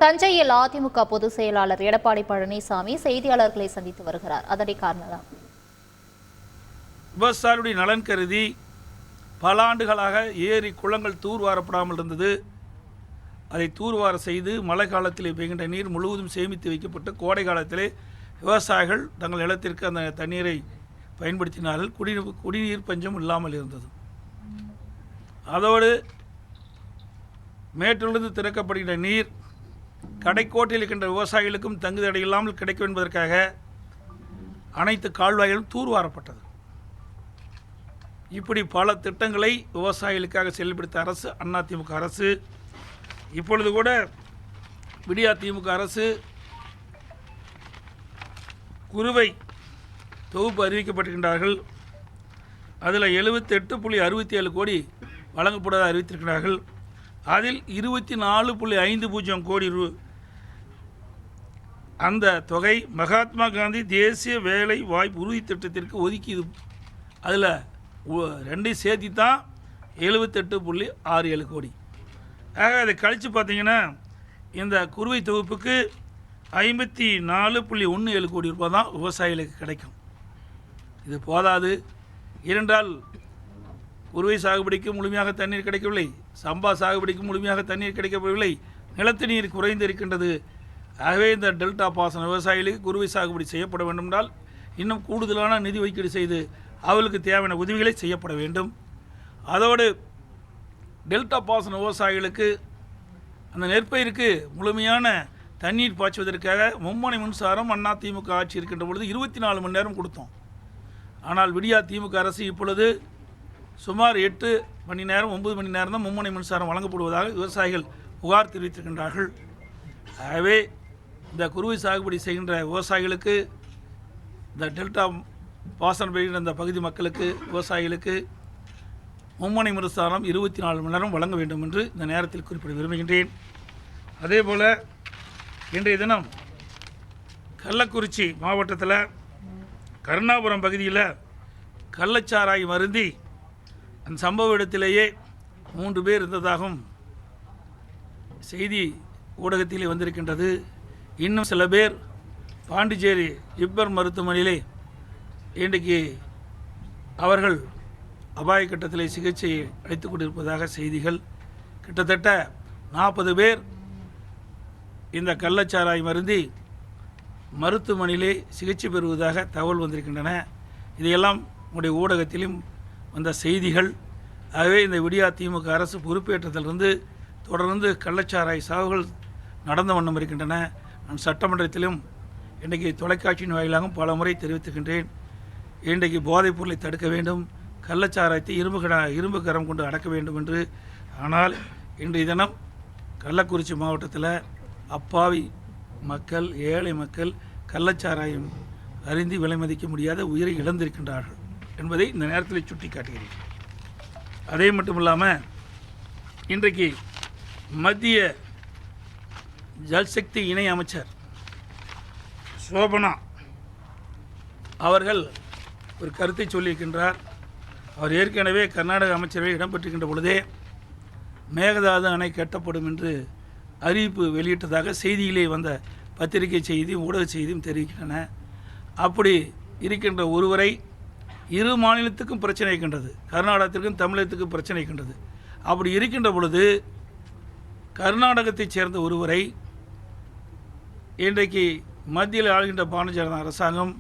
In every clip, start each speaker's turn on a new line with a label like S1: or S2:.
S1: தஞ்சையில் அதிமுக பொதுச் செயலாளர் எடப்பாடி பழனிசாமி செய்தியாளர்களை சந்தித்து வருகிறார். அதனை காரணம்
S2: விவசாயிகளுடைய நலன் கருதி பல ஆண்டுகளாக ஏரி குளங்கள் தூர்வாரப்படாமல் இருந்தது. அதை தூர்வார செய்து மழை காலத்தில் பெய்கின்ற நீர் முழுவதும் சேமித்து வைக்கப்பட்டு கோடை காலத்திலே விவசாயிகள் தங்கள் நிலத்திற்கு அந்த தண்ணீரை பயன்படுத்தினார்கள். குடிநீர் பஞ்சம் இல்லாமல் இருந்தது. அதோடு மேட்டிலிருந்து திறக்கப்படுகின்ற நீர் கடைக்கோட்டில் இருக்கின்ற விவசாயிகளுக்கும் தங்குதடை இல்லாமல் கிடைக்கும் என்பதற்காக அனைத்து கால்வாய்களும் தூர்வாரப்பட்டது. இப்படி பல திட்டங்களை விவசாயிகளுக்காக செயல்படுத்த அரசு அதிமுக அரசு. இப்பொழுது கூட விடியா திமுக அரசு குறுவை தொகுப்பு அறிவிக்கப்பட்டிருக்கின்றார்கள். அதில் 78.67 கோடி வழங்கப்படுவதாக அறிவித்திருக்கிறார்கள். அதில் 24.50 கோடி அந்த தொகை மகாத்மா காந்தி தேசிய வேலை வாய்ப்பு உறுதி திட்டத்திற்கு ஒதுக்கியது. அதில் ரெண்டையும் சேர்த்து தான் 78.67 கோடி. ஆக அதை கழித்து பார்த்தீங்கன்னா இந்த குறுவை தொகுப்புக்கு 54.17 கோடி ரூபாய் தான் விவசாயிகளுக்கு கிடைக்கும். இது போதாது. ஏனென்றால் குறுவை சாகுபடிக்கு முழுமையாக தண்ணீர் கிடைக்கவில்லை, சம்பா சாகுபடிக்கு முழுமையாக தண்ணீர் கிடைக்கப்படவில்லை, நிலத்து நீர் குறைந்து இருக்கின்றது. ஆகவே இந்த டெல்டா பாசன விவசாயிகளுக்கு குறுவை சாகுபடி செய்யப்பட வேண்டுமென்றால் இன்னும் கூடுதலான நிதி ஒதுக்கீடு செய்து அவர்களுக்கு தேவையான உதவிகளை செய்யப்பட வேண்டும். அதோடு டெல்டா பாசன விவசாயிகளுக்கு அந்த நெற்பயிருக்கு முழுமையான தண்ணீர் பாய்ச்சுவதற்காக மும்முனை மின்சாரம் அதிமுக ஆட்சி இருக்கின்ற பொழுது 24 மணி நேரம் கொடுத்தோம். ஆனால் விடியா திமுக அரசு இப்பொழுது சுமார் 8 மணி நேரம் 9 மணி நேரம் தான் மும்முனை மின்சாரம் வழங்கப்படுவதாக விவசாயிகள் புகார் தெரிவித்திருக்கின்றார்கள். ஆகவே இந்த குறுவை சாகுபடி செய்கின்ற விவசாயிகளுக்கு, இந்த டெல்டா பாசனம் பெறுகின்ற இந்த பகுதி மக்களுக்கு, விவசாயிகளுக்கு மும்முனை மின்சாரம் 24 மணி நேரம் வழங்க வேண்டும் என்று இந்த நேரத்தில் குறிப்பிட விரும்புகின்றேன். அதே போல் இன்றைய தினம் கள்ளக்குறிச்சி மாவட்டத்தில் கருணாபுரம் பகுதியில் கள்ளச்சாராய் மருந்தி அந்த சம்பவ இடத்திலேயே 3 பேர் இருந்ததாகவும் செய்தி ஊடகத்திலே வந்திருக்கின்றது. இன்னும் சில பேர் பாண்டிச்சேரி ஜிப்மர் மருத்துவமனையிலே இன்றைக்கு அவர்கள் அபாய கட்டத்திலே சிகிச்சை அளித்துக் கொண்டிருப்பதாக செய்திகள். கிட்டத்தட்ட 40 பேர் இந்த கள்ளச்சாராய் மருந்தி மருத்துவமனையிலே சிகிச்சை பெறுவதாக தகவல் வந்திருக்கின்றன. இதையெல்லாம் உங்களுடைய ஊடகத்திலும் வந்த செய்திகள். ஆகவே இந்த விடியா திமுக அரசு பொறுப்பேற்றத்திலிருந்து தொடர்ந்து கள்ளச்சாராய் சாவுகள் நடந்த வண்ணம் இருக்கின்றன. நான் சட்டமன்றத்திலும் இன்றைக்கு தொலைக்காட்சியின் வாயிலாகவும் பல முறை தெரிவித்துக்கின்றேன். இன்றைக்கு போதைப் பொருளை தடுக்க வேண்டும், கள்ளச்சாராயத்தை இரும்பு கரம் கொண்டு அடக்க வேண்டும் என்று. ஆனால் இன்றைய தினம் கள்ளக்குறிச்சி மாவட்டத்தில் அப்பாவி மக்கள், ஏழை மக்கள் கள்ளச்சாராயம் அறிந்து விலை மதிக்க முடியாத உயிரை இழந்திருக்கின்றார்கள் என்பதை இந்த நேரத்தில் சுட்டி காட்டுகிறேன். அதே மட்டும் இல்லாமல் இன்றைக்கு மத்திய ஜல்சக்தி இணை அமைச்சர் சோபனா அவர்கள் ஒரு கருத்தை சொல்லியிருக்கின்றார். அவர் ஏற்கனவே கர்நாடக அமைச்சரவை இடம்பெற்றிருக்கின்ற பொழுதே மேகதாது அணை கட்டப்படும் என்று அறிவிப்பு வெளியிட்டதாக செய்தியிலே வந்த பத்திரிகை செய்தியும் ஊடக செய்தியும் தெரிவிக்கின்றன. அப்படி இருக்கின்ற ஒருவரை இரு மாநிலத்துக்கும் பிரச்சனை இருக்கின்றது, கர்நாடகத்திற்கும் தமிழகத்துக்கும் பிரச்சனை இருக்கின்றது. அப்படி இருக்கின்ற பொழுது கர்நாடகத்தைச் சேர்ந்த ஒருவரை இன்றைக்கு மத்தியில் ஆளுகின்ற பாரதிய ஜனதா அரசாங்கம்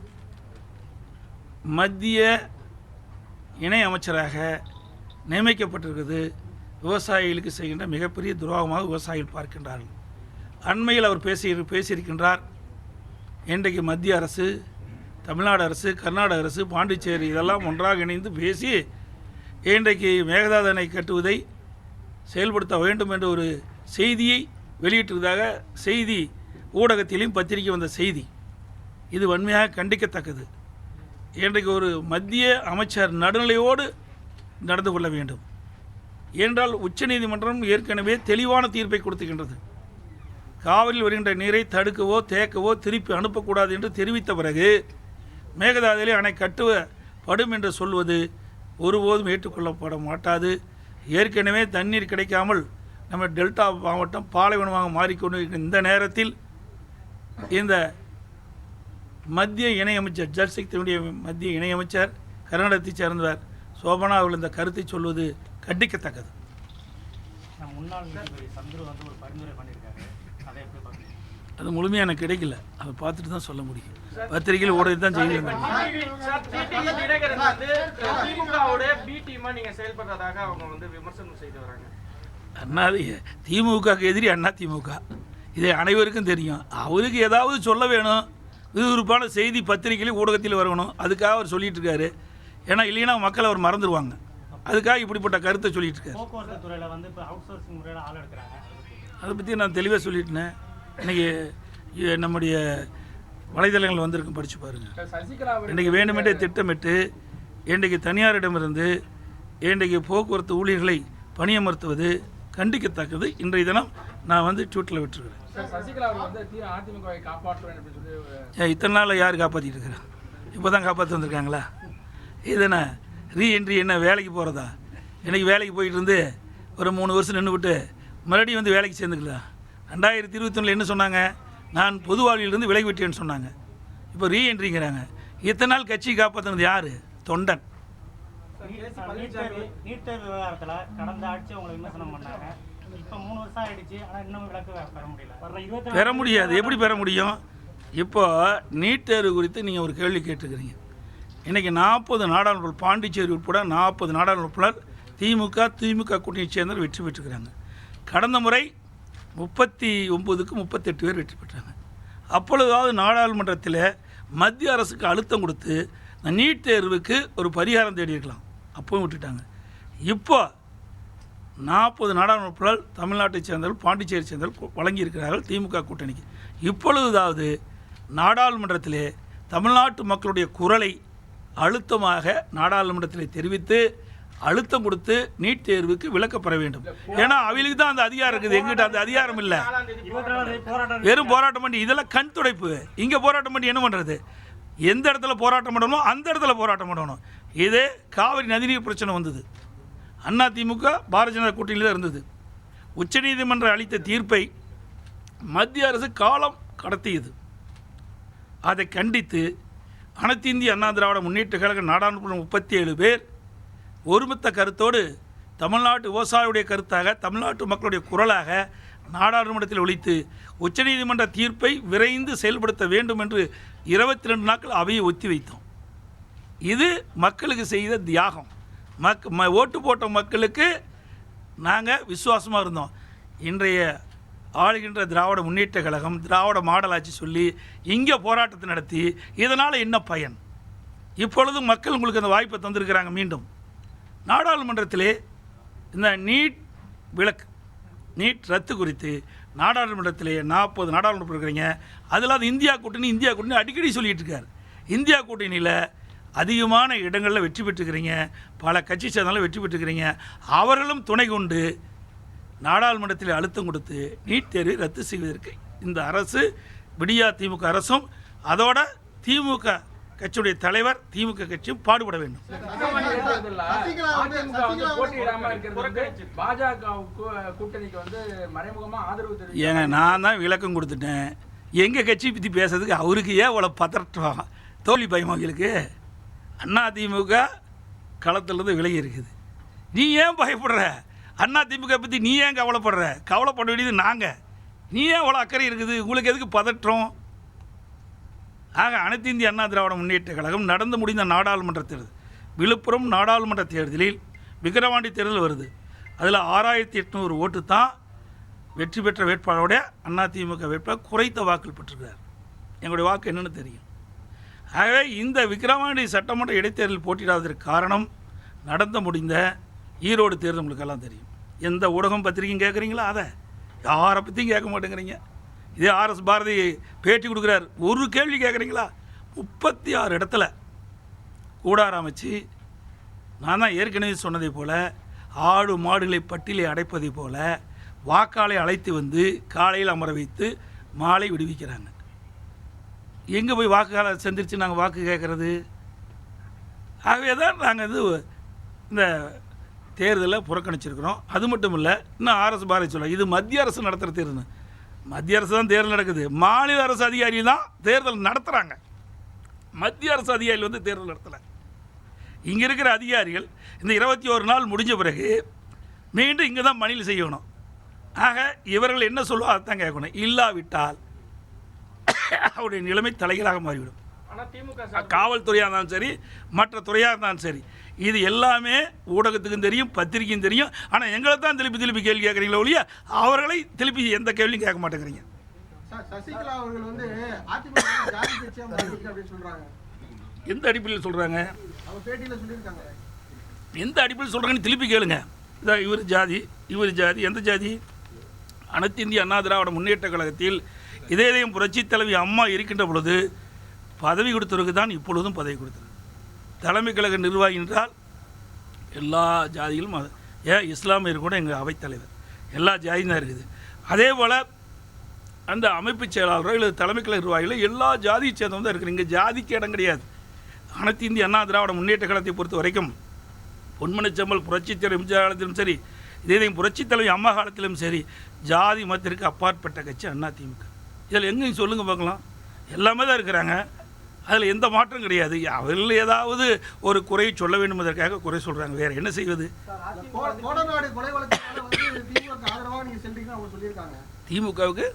S2: மத்திய இணை அமைச்சராக நியமிக்கப்பட்டிருக்கிறது. விவசாயிகளுக்கு செய்கின்ற மிகப்பெரிய துரோகமாக விவசாயிகள் பார்க்கின்றார்கள். அண்மையில் அவர் பேசியிருக்கின்றார். இன்றைக்கு மத்திய அரசு, தமிழ்நாடு அரசு, கர்நாடக அரசு, பாண்டிச்சேரி இதெல்லாம் ஒன்றாக இணைந்து பேசி இன்றைக்கு மேகதாது அணை கட்டுவதை செயல்படுத்த வேண்டும் என்ற ஒரு செய்தியை வெளியிட்டிருந்ததாக செய்தி ஊடகத்திலும் பத்திரிகை வந்த செய்தி. இது வன்மையாக கண்டிக்கத்தக்கது. இன்றைக்கு ஒரு மத்திய அமைச்சர் நடுநிலையோடு நடந்து கொள்ள வேண்டும். ஏனென்றால் உச்சநீதிமன்றம் ஏற்கனவே தெளிவான தீர்ப்பை கொடுத்துக்கின்றது. காவிரியில் வருகின்ற நீரை தடுக்கவோ தேக்கவோ திருப்பி அனுப்பக்கூடாது என்று தெரிவித்த பிறகு மேகதாதுவிலே அணை கட்டுப்படும் என்று சொல்வது ஒருபோதும் ஏற்றுக்கொள்ளப்பட மாட்டாது. ஏற்கனவே தண்ணீர் கிடைக்காமல் நம்ம டெல்டா மாவட்டம் பாலைவனமாக மாறிக்கொண்டிருக்கிற இந்த நேரத்தில் இந்த மத்திய இணையமைச்சர் ஜல்சக்தியினுடைய மத்திய இணையமைச்சர் கர்நாடகத்தைச் சேர்ந்தவர் சோபனா அவர்கள் இந்த கருத்தை சொல்வது கண்டிக்கத்தக்கது.
S3: முன்னாள் நீதிபதி சந்துரு வந்து ஒரு பரிந்துரை பண்ணியிருக்காரு, அதை எப்படி பார்க்குறீங்க?
S2: அது முழுமையாக எனக்கு கிடைக்கல, அதை பார்த்துட்டு தான் சொல்ல முடியும். பத்திரிகையில் ஊடகத்தை தான் செய்தி திமுகவுக்கு எதிரி அண்ணா திமுக, இதை அனைவருக்கும் தெரியும். அவருக்கு ஏதாவது சொல்ல வேணும், விறுவிறுப்பான செய்தி பத்திரிகையில் ஊடகத்தில் வரணும், அதுக்காக அவர் சொல்லிட்டு இருக்காரு. ஏன்னா இல்லைன்னா மக்கள் அவர் மறந்துடுவாங்க, அதுக்காக இப்படிப்பட்ட கருத்தை சொல்லிட்டு இருக்காரு.
S3: போக்குவரத்து துறையில் வந்து இப்போ அவுட் சோர்சிங் முறையில் ஆள் எடுக்கிறாங்க,
S2: அதை பற்றி நான் தெளிவாக சொல்லிட்டேன். இன்றைக்கி நம்முடைய வலைதளங்கள் வந்திருக்கும், படித்து பாருங்கள். இன்றைக்கி வேண்டுமென்றே திட்டமிட்டு இன்றைக்கு தனியாரிடமிருந்து இன்றைக்கு போக்குவரத்து ஊழியர்களை பணியமர்த்துவது கண்டிக்கத்தக்கது. இன்றைய தினம் நான் வந்து ட்விட்டரில் விட்டுருக்கிறேன். இத்தனை நாளில் யார் காப்பாற்றிட்டு இருக்கிறா? இப்போ தான் காப்பாற்றி வந்திருக்காங்களா? இதுனா ரீஎன்ட்ரி என்ன வேலைக்கு போகிறதா? இன்றைக்கி வேலைக்கு போயிட்டு இருந்து ஒரு 3 வருஷம் நின்று விட்டு மறுபடியும் வந்து வேலைக்கு சேர்ந்துக்கலாம். 2021 என்ன சொன்னாங்க? நான் பொது வாழ்விலிருந்து விலகி விட்டேன்னு சொன்னாங்க. இப்போ ரீஎன்ட்ரிங்கிறாங்க. இத்தனை நாள் கட்சி காப்பாற்றினது யார்? தொண்டன்.
S3: நீட் தேர்வு விவகாரத்தில் கடந்த ஆட்சி அவங்களை விமர்சனம் பண்ணாங்க. இப்போ 3 வருஷம் ஆயிடுச்சு, ஆனால் இன்னும் விளக்கு பெற முடியல.
S2: பெற முடியாது. எப்படி பெற முடியும்? இப்போ நீட் தேர்வு குறித்து நீங்கள் ஒரு கேள்வி கேட்டுக்கிறீங்க. இன்றைக்கி 40 நாடாளுமன்ற, பாண்டிச்சேரி உட்பட 40 நாடாளுமன்ற திமுக கூட்டணியை சேர்ந்தவர் வெற்றி பெற்றுக்கிறாங்க. கடந்த முறை 39க்கு 38 பேர் வெற்றி பெற்றாங்க. அப்பொழுதாவது நாடாளுமன்றத்தில் மத்திய அரசுக்கு அழுத்தம் கொடுத்து இந்த நீட் தேர்வுக்கு ஒரு பரிகாரம் தேடி இருக்கலாம், அப்பவும் விட்டுட்டாங்க. இப்போ 40 நாடாளுமன்ற தமிழ்நாட்டை சேர்ந்தவர்கள், பாண்டிச்சேரி சேர்ந்தவர்கள் வழங்கியிருக்கிறார்கள் திமுக கூட்டணிக்கு. இப்பொழுதாவது நாடாளுமன்றத்திலே தமிழ்நாட்டு மக்களுடைய குரலை அழுத்தமாக நாடாளுமன்றத்தில் தெரிவித்து அழுத்தம் கொடுத்து நீட் தேர்வுக்கு விலக்கப்பெற வேண்டும். ஏன்னா அவங்களுக்கு தான் அந்த அதிகாரம் இருக்குது, எங்கிட்ட அந்த அதிகாரம் இல்லை. வெறும் போராட்டம் பண்ணி இதெல்லாம் கண் துடைப்பு. இங்கே போராட்டம் பண்ணி என்ன பண்ணுறது? எந்த இடத்துல போராட்டம் பண்ணணும் அந்த இடத்துல போராட்டம் பண்ணணும். இதே காவிரி நதிநீர் பிரச்சனை வந்தது, அதிமுக பாரதிய ஜனதா கூட்டணியில் தான் இருந்தது. உச்சநீதிமன்றம் அளித்த தீர்ப்பை மத்திய அரசு காலம் கடத்தியது. அதை கண்டித்து அனைத்து இந்திய அண்ணா திராவிட முன்னேற்ற கழக நாடாளுமன்ற 37 பேர் ஒருமித்த கருத்தோடு தமிழ்நாட்டு விவசாயியுடைய கருத்தாக, தமிழ்நாட்டு மக்களுடைய குரலாக நாடாளுமன்றத்தில் ஒலித்து உச்சநீதிமன்ற தீர்ப்பை விரைந்து செயல்படுத்த வேண்டும் என்று 22 நாட்கள் அவையை ஒத்தி வைத்தோம். இது மக்களுக்கு செய்த தியாகம். ஓட்டு போட்ட மக்களுக்கு நாங்கள் விசுவாசமாக இருந்தோம். இன்றைய ஆளுகின்ற திராவிட முன்னேற்ற கழகம் திராவிட மாடல் ஆட்சி சொல்லி இங்கே போராட்டத்தை நடத்தி இதனால் என்ன பயன்? இப்பொழுது மக்கள் உங்களுக்கு அந்த வாய்ப்பை தந்திருக்கிறாங்க. மீண்டும் நாடாளுமன்றத்திலே இந்த நீட் ரத்து குறித்து நாடாளுமன்றத்திலே 40 நாடாளுமன்றம் இருக்கிறீங்க. அதில் அது இந்தியா கூட்டணி அடிக்கடி சொல்லிகிட்டு இருக்கார். இந்தியா கூட்டணியில் அதிகமான இடங்களில் வெற்றி பெற்றுக்கிறீங்க, பல கட்சி சேர்ந்தாலும் வெற்றி பெற்றுக்கிறீங்க. அவர்களும் துணை கொண்டு நாடாளுமன்றத்தில் அழுத்தம் கொடுத்து நீட் தேர்வை ரத்து செய்வதற்கு இந்த அரசு, விடியா திமுக அரசும் அதோட திமுக கட்சியுடைய தலைவர் திமுக கட்சியும் பாடுபட வேண்டும். ஏங்க நான் தான் விளக்கம் கொடுத்துட்டேன். எங்கள் கட்சி பற்றி பேசுறதுக்கு அவருக்கு ஏன் அவ்வளோ பதற்றம், தோல்வி பயம்? அவங்களுக்கு அதிமுக களத்திலிருந்து விலகி இருக்குது. நீ ஏன் பயப்படுற? அதிமுக பற்றி நீ ஏன் கவலைப்படுற? கவலைப்பட வேண்டியது நாங்கள். நீ ஏன் அவ்வளோ அக்கறை இருக்குது? உங்களுக்கு எதுக்கு பதற்றம்? ஆக அனைத்து இந்திய அண்ணா திராவிட முன்னேற்ற கழகம் நடந்து முடிந்த நாடாளுமன்ற தேர்தல், விழுப்புரம் நாடாளுமன்ற தேர்தலில் விக்கிரவாண்டி தேர்தல் வருது. அதில் 6800 ஓட்டு தான் வெற்றி பெற்ற வேட்பாளருடைய அதிமுக வேட்பாளர் குறைத்த வாக்குகள் பெற்றிருக்கிறார். எங்களுடைய வாக்கு என்னென்னு தெரியும். ஆகவே இந்த விக்கிரவாண்டி சட்டமன்ற இடைத்தேர்தல் போட்டியிடாததற்கு காரணம் நடந்து முடிந்த ஈரோடு தேர்தல் உங்களுக்கெல்லாம் தெரியும். எந்த ஊடகம் பத்திரிகையும் கேட்குறீங்களா? அதை யாரை பற்றியும் கேட்க மாட்டேங்கிறீங்க. இதே RS பாரதி பேட்டி கொடுக்குறார், ஒரு கேள்வி கேட்குறீங்களா? 36 இடத்துல கூடாரம் அமைச்சு, நான் தான் ஏற்கனவே சொன்னதை போல் ஆடு மாடுகளை பட்டியலை அடைப்பதை போல் வாக்காளை அழைத்து வந்து காலையில் அமர வைத்து மாலை விடுவிக்கிறாங்க. எங்கே போய் வாக்குகளை செஞ்சிருச்சு நாங்கள் வாக்கு கேட்குறது? ஆகவே தான் நாங்கள் இந்த தேர்தலை புறக்கணிச்சிருக்கிறோம். அது மட்டும் இல்லை, இன்னும் ஆர்எஸ் பாரதி சொல்ல இது மத்திய அரசு நடத்துகிற தேர்தல். மத்திய அரசு தான் தேர்தல் நடக்குது, மாநில அரசு அதிகாரிகள் தான் தேர்தல் நடத்துகிறாங்க. மத்திய அரசு அதிகாரிகள் வந்து தேர்தல் நடத்தலை. இங்கே இருக்கிற அதிகாரிகள் இந்த 21 நாள் முடிஞ்ச பிறகு மீண்டும் இங்கே தான் பணியில் செய்யணும். ஆக இவர்கள் என்ன சொல்லுவோ அதைத்தான் கேட்கணும். இல்லாவிட்டால் அவருடைய நிலைமை தலைகளாக மாறிவிடும். காவல்துறையாக இருந்தாலும் சரி, மற்ற துறையாக இருந்தாலும் சரி, இது எல்லாமே ஊடகத்துக்கும் தெரியும், பத்திரிக்கையும் தெரியும். ஆனால் எங்களை தான் திருப்பி கேள்வி கேட்குறீங்களோ ஒழிய அவர்களை திருப்பி எந்த கேள்வியும் கேட்க மாட்டேங்கிறீங்க.
S4: சசிகலா அவர்கள் வந்து அதிமுக ஜாதி கட்சியா மாறிருக்கு அப்படின்னு சொல்றாங்க.
S2: எந்த அடிப்படையில் சொல்கிறாங்க?
S4: அவங்க பேட்டியில சொல்லியிருக்காங்க.
S2: எந்த அடிப்படையில் சொல்கிறாங்கன்னு திருப்பி கேளுங்க. இதான் இவர் ஜாதி, இவர் ஜாதி. எந்த ஜாதி? அனைத்து இந்திய அண்ணா திராவிட முன்னேற்ற கழகத்தில் இதயம் புரட்சி தலைவி அம்மா இருக்கின்ற பொழுது பதவி கொடுத்தவருக்கு தான் இப்பொழுதும் பதவி கொடுத்தது. தலைமை கழக நிர்வாகி என்றால் எல்லா ஜாதிகளும், ஏன் இஸ்லாமியர் கூட எங்கள் அவைத்தலைவர், எல்லா ஜாதியும் தான் இருக்குது. அதே போல் அந்த அமைப்பு செயலாளர்கள் இல்லை தலைமை கழக நிர்வாகிகள் எல்லா ஜாதியை சேர்ந்தவங்க தான் இருக்குது. இங்கே ஜாதிக்கு இடம் கிடையாது. அனைத்து இந்திய அண்ணா திராவிட முன்னேற்ற கழகத்தை பொறுத்த வரைக்கும் பொன்மனச்செம்மல் புரட்சித் தலைவர் எம்ஜிஆர் காலத்திலும் சரி, இதயம் புரட்சித் தலைவி அம்மா காலத்திலும் சரி, ஜாதி மதத்திற்கு அப்பாற்பட்ட கட்சி அதிமுக. இதில் எங்கேயும் சொல்லுங்கள் பார்க்கலாம். எல்லாமே தான் இருக்கிறாங்க, அதில் எந்த மாற்றம் கிடையாது. அவர்கள் ஏதாவது ஒரு குறையை சொல்ல வேண்டும் என்பதற்காக குறை சொல்கிறாங்க. வேறு என்ன செய்வது? திமுகவுக்கு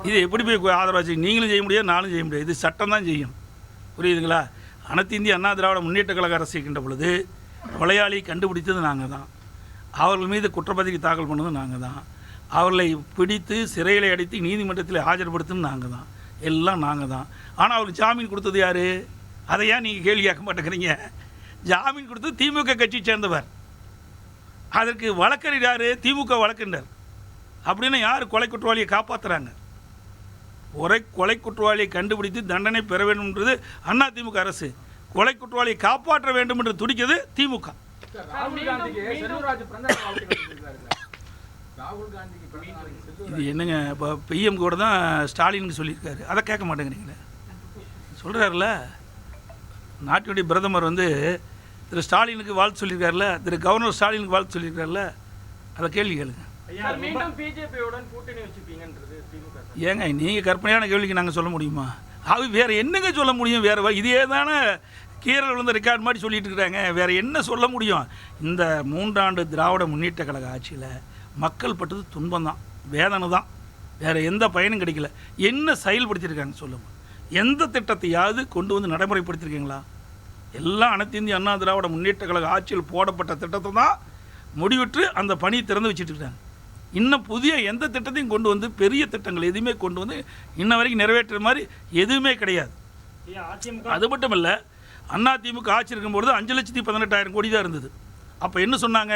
S2: இது எப்படி போய் ஆதரவாக செய்யும்? நீங்களும் செய்ய முடியாது, நானும் செய்ய முடியாது. இது சட்டம் தான் செய்யும். புரியுதுங்களா? அனைத்து இந்திய அண்ணா திராவிட முன்னேற்ற கழக அரசு இருக்கின்ற பொழுது கொலையாளியை கண்டுபிடித்தது நாங்கள் தான், அவர்கள் மீது குற்றப்பத்திரிகை தாக்கல் பண்ணதும் நாங்கள் தான், அவர்களை பிடித்து சிறையில் அடைத்து நீதிமன்றத்தில் ஆஜர்படுத்துன்னு நாங்கள் தான், எல்லாம் நாங்கள் தான். ஆனால் அவருக்கு ஜாமீன் கொடுத்தது யார்? அதை ஏன் நீங்கள் கேள்வி கேட்க மாட்டேங்கிறீங்க? ஜாமீன் கொடுத்தது திமுக கட்சியை சேர்ந்தவர். அதற்கு வழக்கறிஞர் யார்? திமுக வழக்கறிஞர். அப்படின்னு யார் கொலை குற்றவாளியை காப்பாற்றுறாங்க? கொலை குற்றவாளியை கண்டுபிடித்து தண்டனை பெற வேண்டும்ன்றது அதிமுக அரசு. கொலை குற்றவாளியை காப்பாற்ற வேண்டும் என்று துடிக்கிறது திமுக. இது என்னங்க, இப்போ பிஎம் கூட தான் ஸ்டாலினுக்கு சொல்லியிருக்காரு, அதை கேட்க மாட்டேங்கிறீங்களே. சொல்கிறாருல, நாட்டினுடைய பிரதமர் வந்து திரு ஸ்டாலினுக்கு வாழ்த்து சொல்லியிருக்காருல, திரு கவர்னர் ஸ்டாலினுக்கு வாழ்த்து சொல்லியிருக்காருல, அதை கேள்வி கேளுங்க. ஏங்க நீங்கள் கற்பனையான கேள்விக்கு நாங்கள் சொல்ல முடியுமா? அது வேறு என்னங்க சொல்ல முடியும்? வேறு இதே தானே கீரல் வந்து ரெக்கார்ட் மாதிரி சொல்லிட்டு இருக்கிறாங்க. வேறு என்ன சொல்ல முடியும்? இந்த 3 ஆண்டு திராவிட முன்னேற்ற கழக ஆட்சியில் மக்கள் பட்டது துன்பம் தான், வேதனை தான். வேறு எந்த பயனும் கிடைக்கல. என்ன செயல்படுத்தியிருக்காங்க சொல்லுங்கள்? எந்த திட்டத்தையாவது கொண்டு வந்து நடைமுறைப்படுத்தியிருக்கீங்களா? எல்லாம் அனைத்து இந்திய அண்ணா திராவிட முன்னேற்ற கழக ஆட்சியில் போடப்பட்ட திட்டத்தை தான் முடிவிட்டு அந்த பணியை திறந்து வச்சுட்டு இருக்காங்க. இன்னும் புதிய எந்த திட்டத்தையும் கொண்டு வந்து, பெரிய திட்டங்கள் எதுவுமே கொண்டு வந்து இன்ன வரைக்கும் நிறைவேற்றுற மாதிரி எதுவுமே கிடையாது. அது மட்டும் இல்லை, அதிமுக ஆட்சி இருக்கும்பொழுது 5,18,000 கோடி தான் இருந்தது. அப்போ என்ன சொன்னாங்க?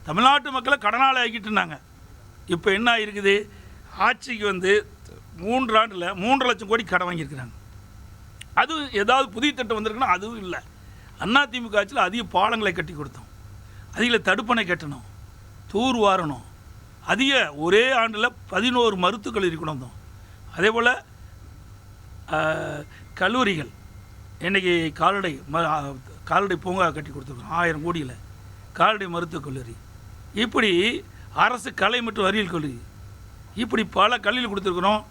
S2: தமிழ்நாட்டு மக்களை கடனாளி ஆக்கிட்டு இருந்தாங்க. இப்போ என்ன ஆகிருக்குது? ஆட்சிக்கு வந்து 3 ஆண்டில் 3.5 லட்சம் கோடி கடன் வாங்கியிருக்கிறாங்க. அதுவும் ஏதாவது புதிய திட்டம் வந்திருக்குன்னா அதுவும் இல்லை. அதிமுக ஆட்சியில் அதிக பாலங்களை கட்டி கொடுத்தோம், அதில் தடுப்பணை கட்டணும், தூர் வாரணும், அதிக ஒரே ஆண்டில் 11 மருத்துவக் கல்லூரி கொண்டு வந்தோம். அதே போல் கல்லூரிகள், இன்றைக்கி கால்நடை பூங்கா கட்டி கொடுத்துருக்கோம் 1000 கோடியில், கால்நடை மருத்துவக் கல்லூரி, இப்படி அரசு கலை மற்றும் அறிவியல் கல்லூரி, இப்படி பல கல்லூரி கொடுத்துருக்குறோம்.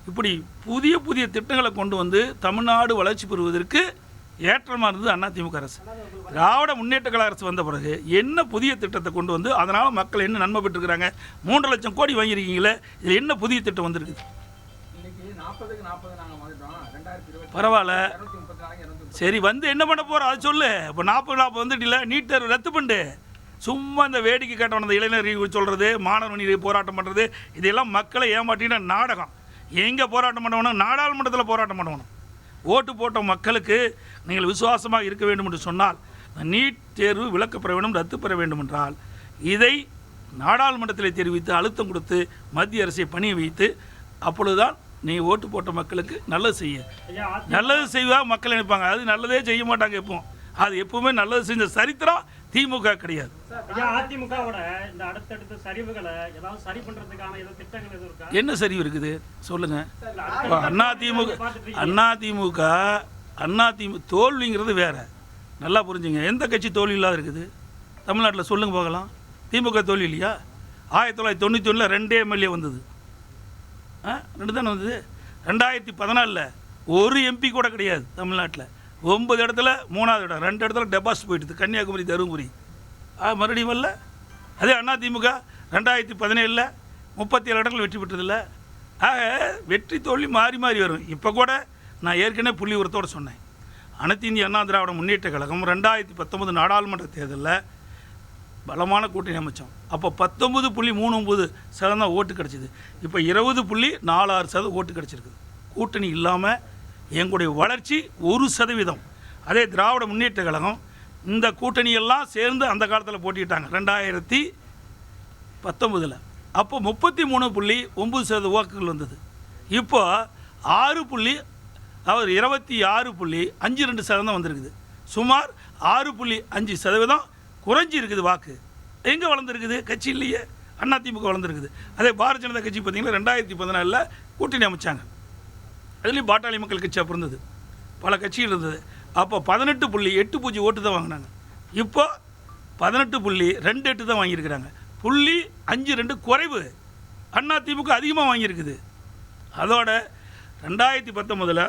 S2: இப்படி புதிய புதிய திட்டங்களை கொண்டு வந்து தமிழ்நாடு வளர்ச்சி பெறுவதற்கு ஏற்றமாக இருந்தது அதிமுக அரசு. திராவிட முன்னேற்ற கழக அரசு வந்த பிறகு என்ன புதிய திட்டத்தை கொண்டு வந்து அதனால் மக்கள் என்ன நன்மை பெற்றுருக்கிறாங்க? 3 லட்சம் கோடி வாங்கியிருக்கீங்களே, இதில் என்ன புதிய திட்டம் வந்திருக்குது? பரவாயில்ல, சரி, வந்து என்ன பண்ண போகிறோம் அது சொல்லு. இப்போ 40 வந்துட்டில்ல, நீட் தேர்வு ரத்து பண்ணிட்டு சும்மா இந்த வேடிக்கை காட்டணும். அந்த இளைஞர்கள் சொல்கிறது, மாணவர்கள் போராட்டம் பண்ணுறது, இதெல்லாம் மக்களை ஏமாற்றின நாடகம். எங்கே போராட்டம் பண்ணணும்? நாடாளுமன்றத்தில் போராட்டம் பண்ணணும். ஓட்டு போட்ட மக்களுக்கு நீங்கள் விசுவாசமாக இருக்க வேண்டும் என்று சொன்னால் நீட் தேர்வு விலக்கப்பெற வேண்டும், ரத்து பெற வேண்டும் என்றால் இதை நாடாளுமன்றத்தில் தெரிவித்து அழுத்தம் கொடுத்து மத்திய அரசை பணிய வைத்து அப்பொழுதுதான் நீ ஓட்டு போட்ட மக்களுக்கு நல்லது செய்ய. நல்லது செய்வதாக மக்கள் நினைப்பாங்க, அது நல்லதே செய்ய மாட்டாங்க. எப்பவும் அது எப்பவுமே நல்லது செஞ்ச சரித்திரம் திமுக கிடையாது.
S3: அதிமுகவோட இந்த அடுத்தடுத்த சரிவுகளை ஏதாவது சரி பண்றதுக்கான ஏதோ திட்டங்கள் எதுவும் இருக்கா?
S2: என்ன சரிவு இருக்குது சொல்லுங்க? அதிமுக தோல்விங்கிறது வேற, நல்லா புரிஞ்சுங்க. எந்த கட்சி தோல்வி இல்லாத இருக்குது? தமிழ்நாட்டில் சொல்லுங்க பார்க்கலாம். திமுக தோல்வி இல்லையா? 1991 2 எம்எல்ஏ வந்தது, 2 தானே வந்தது. 2014 ஒரு எம்பி கூட கிடையாது தமிழ்நாட்டில். 9 இடத்துல 3வது இடம், 2 இடத்துல டெபாசிட் போயிடுது, கன்னியாகுமரி தருமபுரி. மறுபடியும் வரல. அதே அதிமுக 2017 37 இடங்கள் வெற்றி பெற்றதில்லை. வெற்றி தோல்வி மாறி மாறி வரும். இப்போ கூட நான் ஏற்கனவே புள்ளி உரத்தோடு சொன்னேன், அனைத்து இந்திய அண்ணா திராவிட முன்னேற்ற கழகம் 2019 நாடாளுமன்ற தேர்தலில் பலமான கூட்டணி அமைச்சோம். அப்போ 19.39% ஓட்டு கிடச்சிது. இப்போ 20.46% ஓட்டு கிடச்சிருக்குது. கூட்டணி இல்லாமல் எங்களுடைய வளர்ச்சி 1%. அதே திராவிட முன்னேற்ற கழகம் இந்த கூட்டணியெல்லாம் சேர்ந்து அந்த காலத்தில் போட்டிட்டாங்க 2019. அப்போ 33.9% வாக்குகள் வந்தது. இப்போ 26.52% வந்திருக்குது. சுமார் 6.5% குறைஞ்சி இருக்குது வாக்கு. எங்கே வளர்ந்துருக்குது? கட்சி இல்லையே, அதிமுக வளர்ந்துருக்குது. அதே பாரதிய ஜனதா கட்சி பார்த்திங்கன்னா 2014 கூட்டணி அமைச்சாங்க. அதுலேயும் பாட்டாளி மக்கள் கட்சி அப்போ இருந்தது, பல கட்சிகள் இருந்தது. அப்போ 18.80 ஓட்டு தான் வாங்கினாங்க. இப்போ 18.28 தான் வாங்கியிருக்கிறாங்க. 0.52 குறைவு. அதிமுக அதிகமாக வாங்கியிருக்குது. அதோட 2019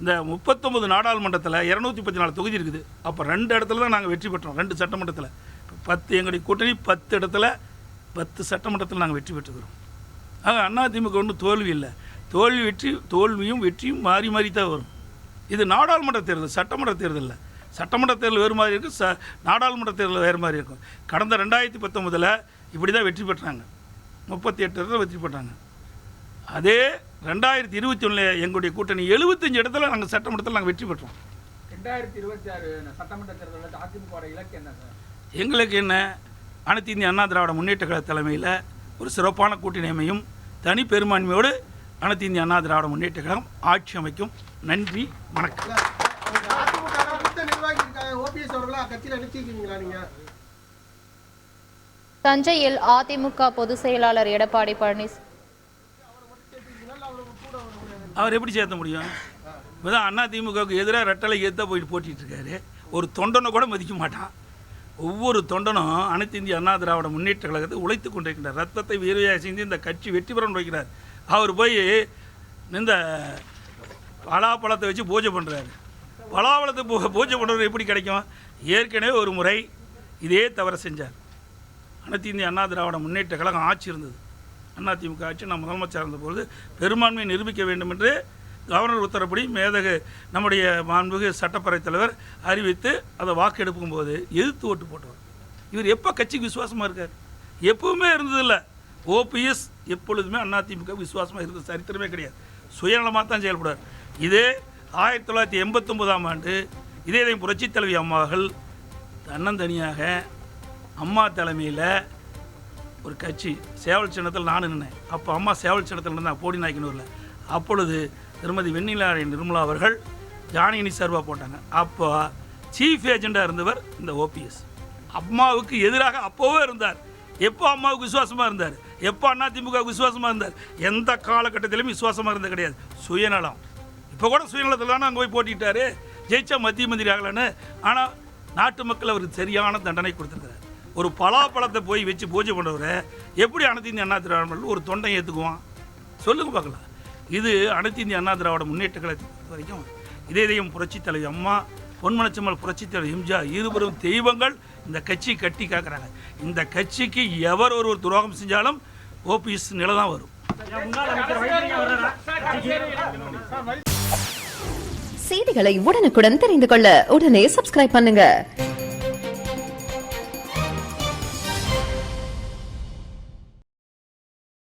S2: இந்த 39 நாடாளுமன்றத்தில் 214 தொகுதி இருக்குது. அப்போ 2 இடத்துல தான் நாங்கள் வெற்றி பெற்றோம், 2 சட்டமன்றத்தில். 10 எங்களுடைய கூட்டணி 10 இடத்துல 10 சட்டமன்றத்தில் நாங்கள் வெற்றி பெற்றுக்கிறோம். ஆக அதிமுக ஒன்றும் தோல்வி இல்லை. தோல்வியும் வெற்றியும் மாறி மாறி தான் வரும். இது நாடாளுமன்ற தேர்தல், சட்டமன்ற தேர்தல் இல்லை. சட்டமன்ற தேர்தல் வேறு மாதிரி இருக்கும், நாடாளுமன்ற தேர்தல் வேறு மாதிரி இருக்கும். கடந்த 2019 இப்படி தான் வெற்றி பெற்றாங்க, 38 இடத்துல வெற்றி பெற்றாங்க. அதே 2021 எங்களுடைய கூட்டணி 75 இடத்துல நாங்கள் சட்டமன்றத்தில் நாங்கள் வெற்றி பெற்றோம்.
S5: 2026 சட்டமன்ற தேர்தலில் அதிமுக இலக்கு என்ன சார்?
S2: எங்களுக்கு என்ன, அனைத்து இந்திய அண்ணா திராவிட முன்னேற்ற கழக தலைமையில் ஒரு சிறப்பான கூட்டணி அமையும். தனி பெரும்பான்மையோடு அனைத்து இந்திய அண்ணா திராவிட முன்னேற்ற கழகம் ஆட்சி அமைக்கும். நன்றி, வணக்கம்.
S1: தஞ்சையில் அதிமுக பொதுச் செயலாளர் எடப்பாடி பழனிசாமி
S2: அவர் எப்படி சேர்த்த முடியும்? இப்போதான் அதிமுகவுக்கு எதிராக ரெட்டலை ஏற்ற போயிட்டு போட்டிட்டு இருக்காரு. ஒரு தொண்டனை கூட மதிக்க மாட்டான். ஒவ்வொரு தொண்டனும் அனைத்து இந்திய அண்ணா திராவிட முன்னேற்ற கழகத்தை உழைத்து கொண்டிருக்கின்றார். ரத்தத்தை வீரவையாக செஞ்சு இந்த கட்சி வெற்றி பெற வைக்கிறார். அவர் போய் இந்த பலாப்பழத்தை வச்சு பூஜை பண்ணுறாரு. பலாப்பழத்தை பூஜை பண்ணுறது எப்படி கிடைக்கும்? ஏற்கனவே ஒரு முறை இதே தவறை செஞ்சார். அனைத்து இந்திய அண்ணா திராவிட முன்னேற்ற கழகம் ஆட்சி இருந்தது, அதிமுக ஆட்சி. நான் முதலமைச்சர் இருந்தபோது பெரும்பான்மையை நிரூபிக்க வேண்டும் என்று கவர்னர் உத்தரப்படி மேதகு நம்முடைய மாண்புமிகு சட்டப்பேரவைத் தலைவர் அறிவித்து அதை வாக்கெடுக்கும் போது எதிர்த்து ஓட்டு போட்டவர். இவர் எப்போ கட்சிக்கு விசுவாசமாக இருக்கார்? எப்பவுமே இருந்ததில்லை. ஓபிஎஸ் எப்பொழுதுமே அதிமுக விசுவாசமாக இருந்த சரித்திரமே கிடையாது. சுயநலமாக தான் செயல்படுவார். இதே 1989ஆம் ஆண்டு இதே புரட்சித் தலைவி அம்மாவர்கள் தன்னந்தனியாக அம்மா தலைமையில் ஒரு கட்சி சேவல் சின்னத்தில் நான் நின்னேன். அப்போ அம்மா சேவல் சின்னத்தில் இருந்தால் போடி நாய்க்கனூரில். அப்பொழுது திருமதி வெண்ணிலா நிர்மலா அவர்கள் ஜானகினி சர்வா போட்டாங்க. அப்போ சீஃப் ஏஜெண்டாக இருந்தவர் இந்த ஓபிஎஸ். அம்மாவுக்கு எதிராக அப்போவே இருந்தார். எப்போ அம்மாவுக்கு விசுவாசமாக இருந்தார்? எப்போ அதிமுகவுக்கு விசுவாசமாக இருந்தார்? எந்த காலகட்டத்திலும் விசுவாசமாக இருந்தது கிடையாது. சுயநலம். இப்போ கூட சுயநலத்தில் தானே அங்கே போய் போட்டிட்டார். ஜெயிச்சா மத்திய மந்திரி ஆகலன்னு. ஆனால் நாட்டு மக்கள் அவருக்கு சரியான தண்டனை கொடுத்துருக்கிறார். ஒரு பலாப்பழத்தை போய் வச்சு பூஜை பண்ணுறவரை எப்படி அனைத்து இந்திய அண்ணா திராவிட ஒரு தொண்டை ஏற்றுக்குவான்? சொல்லுங்க பார்க்கலாம். இது அனைத்து இந்திய அண்ணா திராவிட முன்னேற்ற கழகத்தை பொறுத்த வரைக்கும் இதயம் புரட்சித் தலைவி அம்மா, பொன்மனச்செம்மல் புரட்சித் தலைவி எம்ஜிஆர் இருவரும் தெய்வங்கள். இந்த கட்சி கட்டி காக்குறாங்க. இந்த கட்சிக்கு எவர் ஒரு துரோகம் செஞ்சாலும் ஓபிஎஸ் நிலை தான் வரும்.
S6: செய்திகளை உடனுக்குடன் தெரிந்து கொள்ள உடனே சப்ஸ்கிரைப் பண்ணுங்க.